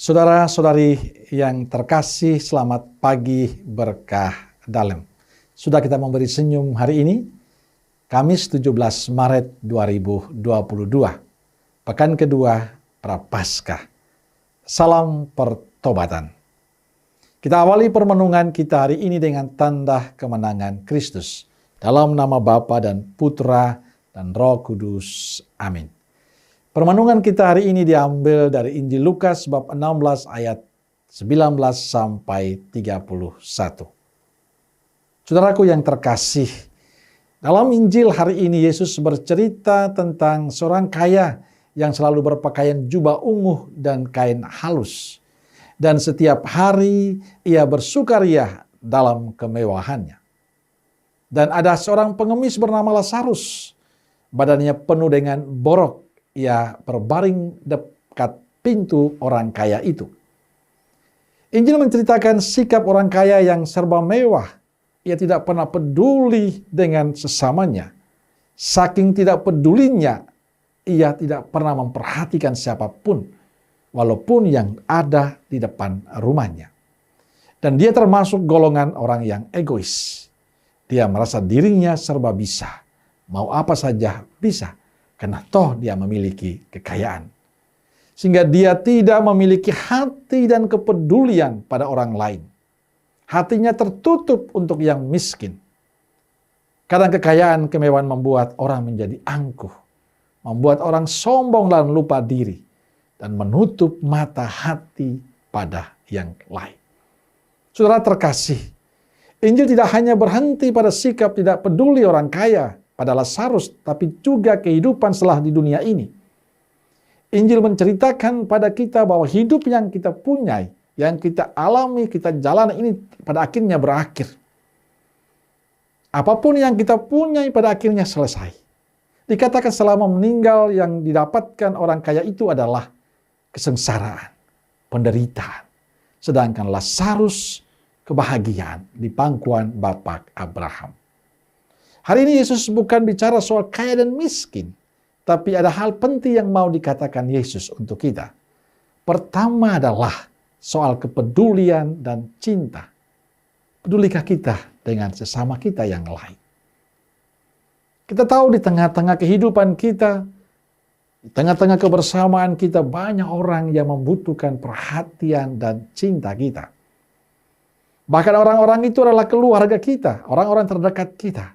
Saudara-saudari yang terkasih, selamat pagi berkah dalam. Sudah kita memberi senyum hari ini, Kamis 17 Maret 2022, pekan kedua Prapaskah. Salam pertobatan. Kita awali permenungan kita hari ini dengan tanda kemenangan Kristus. Dalam nama Bapa dan Putra dan Roh Kudus. Amin. Permenungan kita hari ini diambil dari Injil Lukas bab 16 ayat 19 sampai 31. Saudaraku yang terkasih, dalam Injil hari ini Yesus bercerita tentang seorang kaya yang selalu berpakaian jubah ungu dan kain halus. Dan setiap hari ia bersukaria dalam kemewahannya. Dan ada seorang pengemis bernama Lazarus, badannya penuh dengan borok. Ia berbaring dekat pintu orang kaya itu. Injil menceritakan sikap orang kaya yang serba mewah. Ia tidak pernah peduli dengan sesamanya. Saking tidak pedulinya, ia tidak pernah memperhatikan siapapun, walaupun yang ada di depan rumahnya. Dan dia termasuk golongan orang yang egois. Dia merasa dirinya serba bisa. Mau apa saja bisa. Karena toh dia memiliki kekayaan. Sehingga dia tidak memiliki hati dan kepedulian pada orang lain. Hatinya tertutup untuk yang miskin. Kadang kekayaan kemewahan membuat orang menjadi angkuh. Membuat orang sombong dan lupa diri. Dan menutup mata hati pada yang lain. Saudara terkasih, Injil tidak hanya berhenti pada sikap tidak peduli orang kaya pada Lazarus, tapi juga kehidupan setelah di dunia ini. Injil menceritakan pada kita bahwa hidup yang kita punya, yang kita alami, kita jalani ini pada akhirnya berakhir. Apapun yang kita punya pada akhirnya selesai. Dikatakan selama meninggal yang didapatkan orang kaya itu adalah kesengsaraan, penderitaan. Sedangkan Lazarus kebahagiaan di pangkuan Bapak Abraham. Hari ini Yesus bukan bicara soal kaya dan miskin. Tapi ada hal penting yang mau dikatakan Yesus untuk kita. Pertama adalah soal kepedulian dan cinta. Pedulikah kita dengan sesama kita yang lain? Kita tahu di tengah-tengah kehidupan kita, di tengah-tengah kebersamaan kita, banyak orang yang membutuhkan perhatian dan cinta kita. Bahkan orang-orang itu adalah keluarga kita, orang-orang terdekat kita.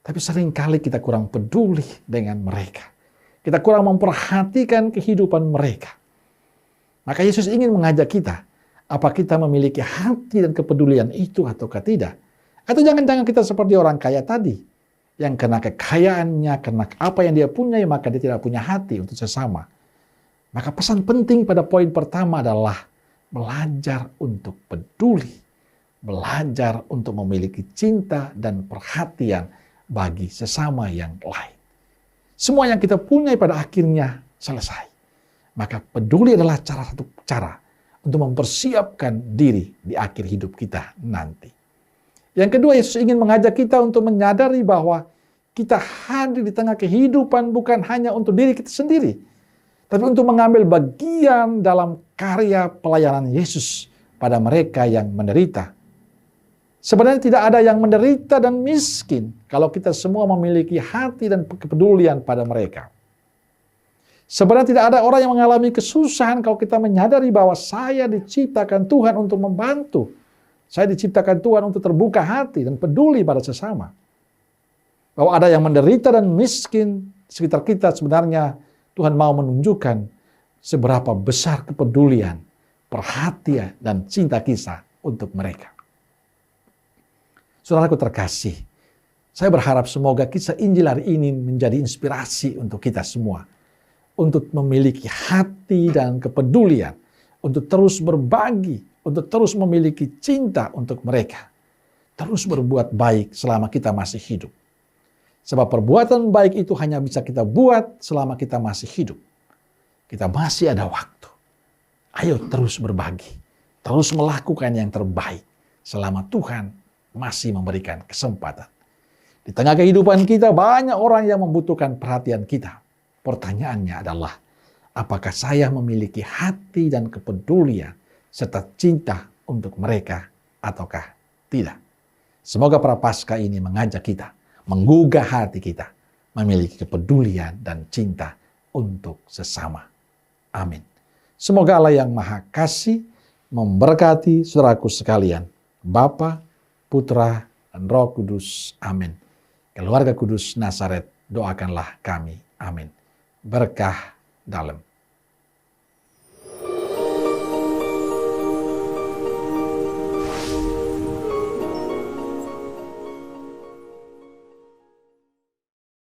Tapi seringkali kita kurang peduli dengan mereka. Kita kurang memperhatikan kehidupan mereka. Maka Yesus ingin mengajak kita, apa kita memiliki hati dan kepedulian itu ataukah tidak? Atau jangan-jangan kita seperti orang kaya tadi, yang karena kekayaannya, karena apa yang dia punya, maka dia tidak punya hati untuk sesama. Maka pesan penting pada poin pertama adalah belajar untuk peduli. Belajar untuk memiliki cinta dan perhatian bagi sesama yang lain. Semua yang kita punya pada akhirnya selesai. Maka peduli adalah satu cara untuk mempersiapkan diri di akhir hidup kita nanti. Yang kedua, Yesus ingin mengajak kita untuk menyadari bahwa kita hadir di tengah kehidupan bukan hanya untuk diri kita sendiri, tapi untuk mengambil bagian dalam karya pelayanan Yesus pada mereka yang menderita. Sebenarnya tidak ada yang menderita dan miskin kalau kita semua memiliki hati dan kepedulian pada mereka. Sebenarnya tidak ada orang yang mengalami kesusahan kalau kita menyadari bahwa saya diciptakan Tuhan untuk membantu. Saya diciptakan Tuhan untuk terbuka hati dan peduli pada sesama. Bahwa ada yang menderita dan miskin di sekitar kita, sebenarnya Tuhan mau menunjukkan seberapa besar kepedulian, perhatian, dan cinta kisah untuk mereka. Saudaraku terkasih, saya berharap semoga kisah Injil hari ini menjadi inspirasi untuk kita semua. Untuk memiliki hati dan kepedulian, untuk terus berbagi, untuk terus memiliki cinta untuk mereka. Terus berbuat baik selama kita masih hidup. Sebab perbuatan baik itu hanya bisa kita buat selama kita masih hidup. Kita masih ada waktu. Ayo terus berbagi, terus melakukan yang terbaik selama Tuhan masih memberikan kesempatan. Di tengah kehidupan kita banyak orang yang membutuhkan perhatian kita. Pertanyaannya adalah, apakah saya memiliki hati dan kepedulian serta cinta untuk mereka ataukah tidak. Semoga Prapaskah ini mengajak kita, menggugah hati kita, memiliki kepedulian dan cinta untuk sesama. Amin. Semoga Allah yang Maha Kasih memberkati saudaraku sekalian, Bapa, Putra, dan Roh Kudus. Amin. Keluarga Kudus Nazaret, doakanlah kami. Amin. Berkah dalam.